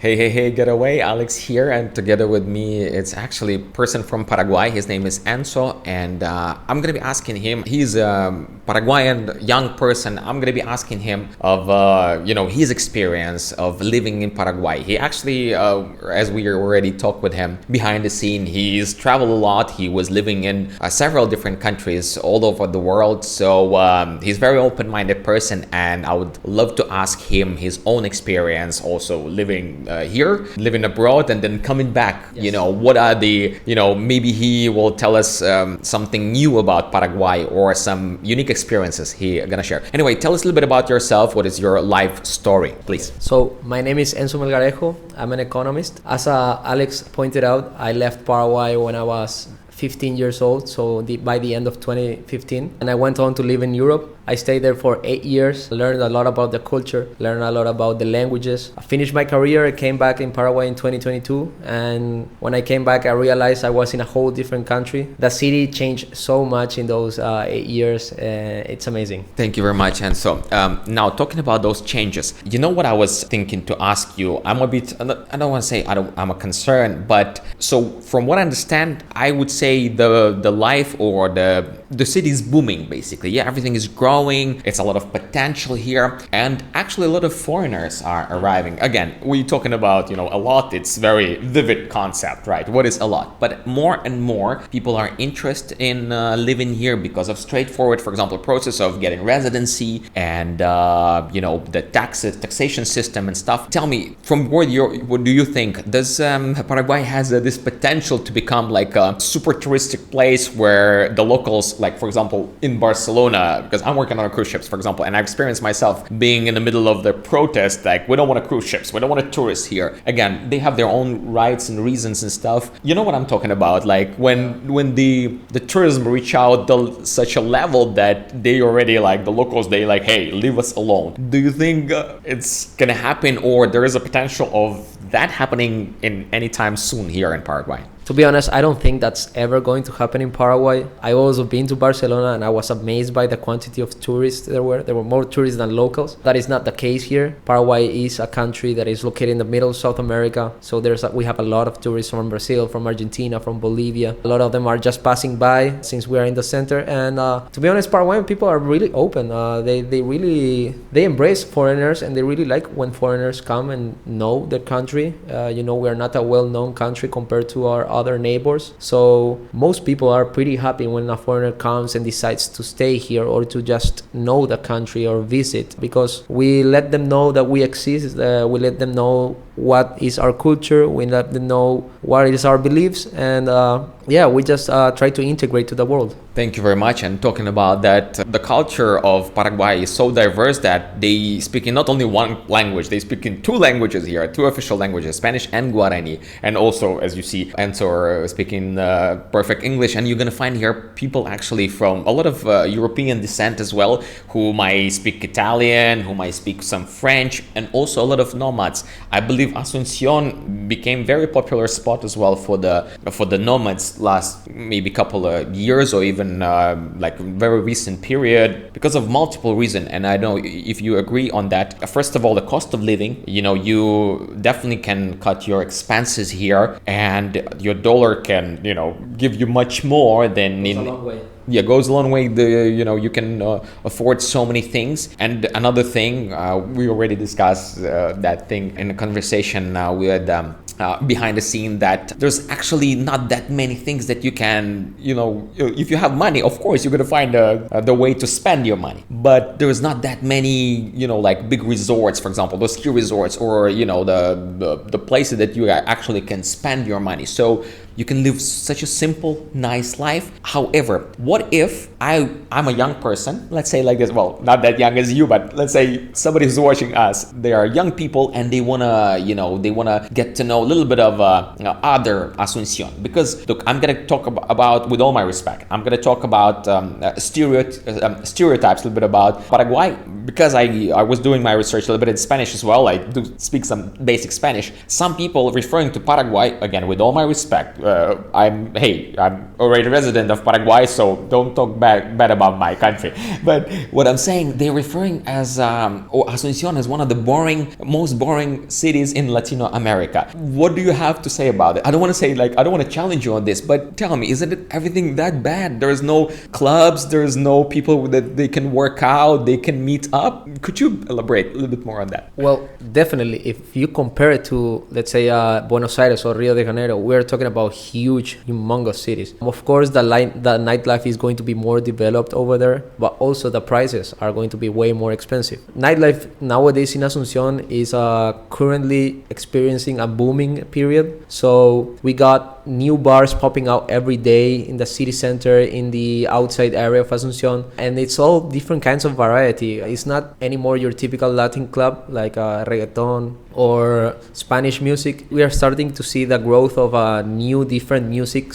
Hey, getaway, Alex here, and together with me, it's actually a person from Paraguay. His name is Enzo, and I'm gonna be asking him. He's a Paraguayan young person. I'm gonna be asking him of his experience of living in Paraguay. He actually, as we already talked with him behind the scene, he's traveled a lot. He was living in several different countries all over the world. So he's a very open-minded person, and I would love to ask him his own experience also living here, living abroad, and then coming back. Yes. What are the, maybe he will tell us something new about Paraguay or some unique experiences he gonna share. Anyway, tell us a little bit about yourself. What is your life story, please? So my name is Enzo Melgarejo. I'm an economist. As Alex pointed out, I left Paraguay when I was 15 years old, so by the end of 2015, and I went on to live in Europe. I stayed there for 8 years, learned a lot about the culture, learned a lot about the languages. I finished my career, I came back in Paraguay in 2022, and when I came back, I realized I was in a whole different country. The city changed so much in those 8 years, it's amazing. Thank you very much. And so now talking about those changes, what I was thinking to ask you, I'm a bit, I don't want to say I'm a concern, but so from what I understand, I would say the life or the city is booming basically. Yeah, everything is growing. It's a lot of potential here, and actually a lot of foreigners are arriving. Again, we're talking about a lot. It's very vivid concept, right? What is a lot? But more and more people are interested in living here because of straightforward, for example, process of getting residency and the taxation system and stuff. Tell me, from what do you think? Does Paraguay has this potential to become like a super touristic place where the locals, like for example in Barcelona, because I'm working on cruise ships, for example, and I've experienced myself being in the middle of the protest, like we don't want cruise ships, we don't want tourists here. Again, they have their own rights and reasons and stuff. You know what I'm talking about? Like when the tourism reach out to such a level that they already like the locals, they like, hey, leave us alone. Do you think it's gonna happen, or there is a potential of that happening in any time soon here in Paraguay? To be honest, I don't think that's ever going to happen in Paraguay. I've also been to Barcelona and I was amazed by the quantity of tourists there were. There were more tourists than locals. That is not the case here. Paraguay is a country that is located in the middle of South America. So we have a lot of tourists from Brazil, from Argentina, from Bolivia. A lot of them are just passing by since we are in the center. And to be honest, Paraguayan people are really open. They embrace foreigners, and they really like when foreigners come and know their country. We are not a well-known country compared to our other neighbors, so most people are pretty happy when a foreigner comes and decides to stay here or to just know the country or visit, because we let them know that we exist, we let them know what is our culture, we let them know what is our beliefs, and we just try to integrate to the world. Thank you very much. And talking about that, the culture of Paraguay is so diverse that they speak in not only one language, they speak in two languages here, two official languages, Spanish and Guarani. And also, as you see, Enzo speaking perfect English. And you're going to find here people actually from a lot of European descent as well, who might speak Italian, who might speak some French, and also a lot of nomads. I believe Asuncion became very popular spot as well for the nomads last maybe couple of years, or even like very recent period, because of multiple reasons. And I know if you agree on that. First of all, the cost of living, you definitely can cut your expenses here, and your dollar can give you much more than Goes a long way. Yeah, goes a long way. You can afford so many things. And another thing, we already discussed that thing in a conversation we had behind the scene, that there's actually not that many things that you can, if you have money, of course you're gonna find the way to spend your money. But there's not that many, like big resorts, for example, those ski resorts, or the places that you actually can spend your money. So you can live such a simple, nice life. However, what if I'm a young person, let's say like this, well, not that young as you, but let's say somebody who's watching us, they are young people and they wanna get to know a little bit of other Asuncion. Because look, I'm gonna talk about, with all my respect, I'm gonna talk about stereotypes a little bit about Paraguay, because I was doing my research a little bit in Spanish as well. I do speak some basic Spanish. Some people referring to Paraguay, again, with all my respect, I'm already a resident of Paraguay, so don't talk bad about my country. But what I'm saying, they're referring as Asuncion as one of the most boring cities in Latino America. What do you have to say about it? I don't want to challenge you on this, but tell me, isn't it everything that bad? There's no clubs, there's no people that they can work out, they can meet up. Could you elaborate a little bit more on that? Well, definitely. If you compare it to, let's say, Buenos Aires or Rio de Janeiro, we're talking about huge, humongous cities. Of course, the nightlife is going to be more developed over there, but also the prices are going to be way more expensive. Nightlife nowadays in Asuncion is currently experiencing a booming period. So we got new bars popping out every day in the city center, in the outside area of Asuncion, and it's all different kinds of variety. It's not anymore your typical Latin club like reggaeton or Spanish music. We are starting to see the growth of new different music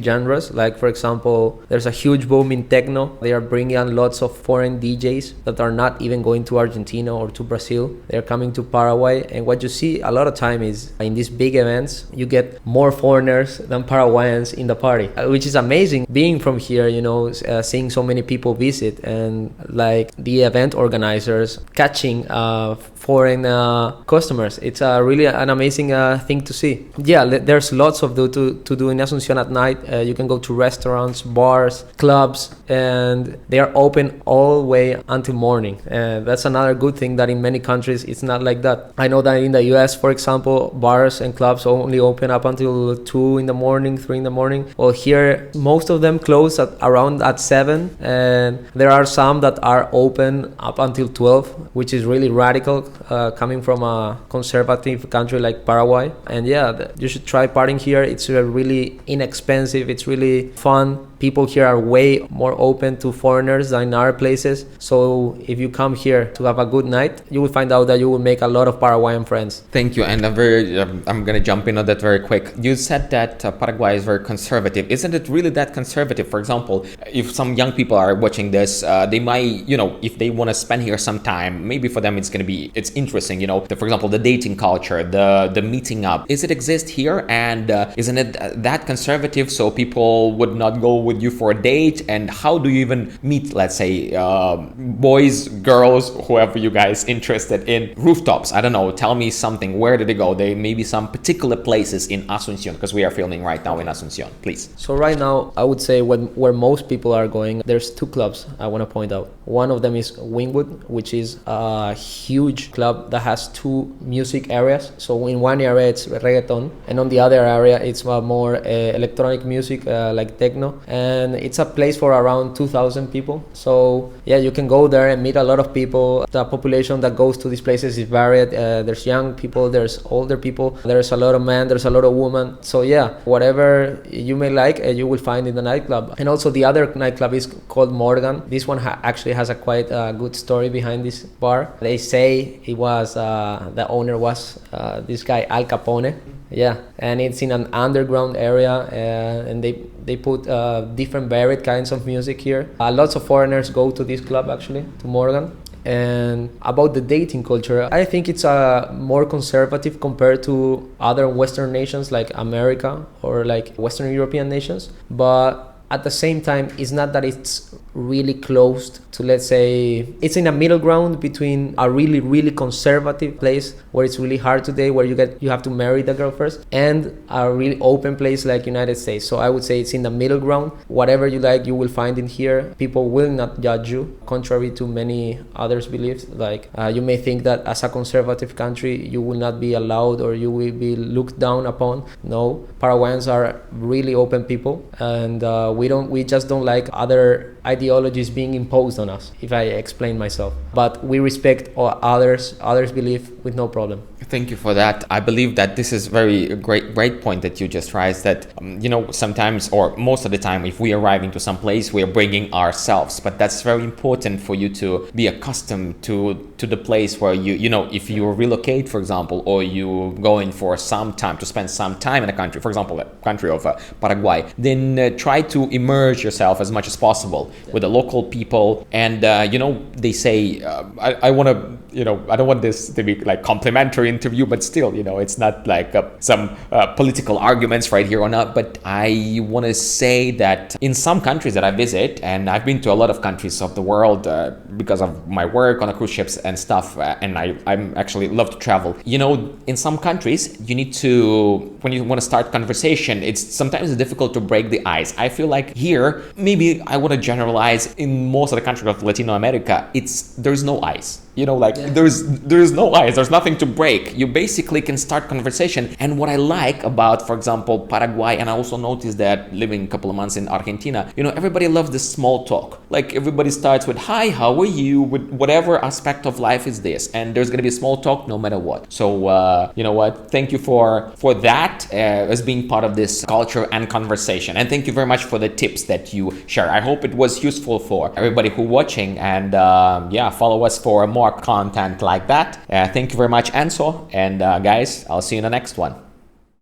genres. Like, for example, there's a huge boom in techno. They are bringing on lots of foreign DJs that are not even going to Argentina or to Brazil. They're coming to Paraguay, and what you see a lot of time is in these big events, you get more foreigners than Paraguayans in the party, which is amazing. Being from here, seeing so many people visit, and like the event organizers catching foreign customers. It's really an amazing thing to see. Yeah, there's lots of to do in Asuncion at night. You can go to restaurants, bars, clubs, and they are open all the way until morning. That's another good thing that in many countries it's not like that. I know that in the US, for example, bars and clubs only open up until 2 in the morning, 3 in the morning. Well, here most of them close around at 7, and there are some that are open up until 12, which is really radical coming from a conservative country like Paraguay. And yeah, you should try partying here. It's really inexpensive. It's really fun. People here are way more open to foreigners than in other places. So if you come here to have a good night, you will find out that you will make a lot of Paraguayan friends. Thank you. And I'm going to jump in on that very quick. You said that Paraguay is very conservative. Isn't it really that conservative? For example, if some young people are watching this, they might, if they want to spend here some time, maybe for them it's interesting, for example, the dating culture, the meeting up. Is it exist here? And isn't it that conservative so people would not go with you for a date? And how do you even meet, let's say, boys, girls, whoever you guys interested in rooftops? I don't know, tell me something. Where did they go? There may be some particular places in Asuncion, because we are filming right now in Asuncion, please. So right now, I would say where most people are going, there's 2 clubs I want to point out. One of them is Wingwood, which is a huge club that has 2 music areas. So in one area it's reggaeton, and on the other area it's more electronic music like techno. And it's a place for around 2,000 people. So yeah, you can go there and meet a lot of people. The population that goes to these places is varied. There's young people, there's older people, there's a lot of men, there's a lot of women. So yeah, whatever you may like, you will find in the nightclub. And also the other nightclub is called Morgan. This one actually has a quite good story behind this bar. They say it was the owner was this guy Al Capone. Yeah, and it's in an underground area, and they put different varied kinds of music here. Lots of foreigners go to this club, actually, to Morgan. And about the dating culture, I think it's more conservative compared to other Western nations like America or like Western European nations. But at the same time, it's not that it's really closed to, let's say, it's in a middle ground between a really, really conservative place where it's really hard today, where you have to marry the girl first, and a really open place like United States. So I would say it's in the middle ground. Whatever you like, you will find in here. People will not judge you, contrary to many others' beliefs. Like you may think that as a conservative country, you will not be allowed or you will be looked down upon. No, Paraguayans are really open people, and we just don't like other ideologies being imposed on us, if I explain myself. But we respect others' belief with no problem. Thank you for that. I believe that this is very great point that you just raised, that sometimes or most of the time if we arrive into some place, we are bringing ourselves, but that's very important for you to be accustomed to the place where if you relocate, for example, or you go in for some time to spend some time in a country, for example, the country of Paraguay, then try to immerse yourself as much as possible with the local people. And they say I want to I don't want this to be like complimentary interview, but still, it's not like some political arguments right here or not. But I want to say that in some countries that I visit, and I've been to a lot of countries of the world because of my work on the cruise ships and stuff, and I'm actually love to travel. In some countries, you need to, when you want to start conversation, it's sometimes difficult to break the ice. I feel like here, maybe I want to generalize, in most of the countries of Latino America, there's no ice. There's no ice. There's nothing to break. You basically can start conversation. And what I like about, for example, Paraguay, and I also noticed that living a couple of months in Argentina, everybody loves this small talk. Like everybody starts with, hi, how are you? With whatever aspect of life is this. And there's going to be small talk no matter what. So, you know what? Thank you for that as being part of this culture and conversation. And thank you very much for the tips that you share. I hope it was useful for everybody who watching, and follow us for more content like that. Thank you very much, Enzo, and guys, I'll see you in the next one.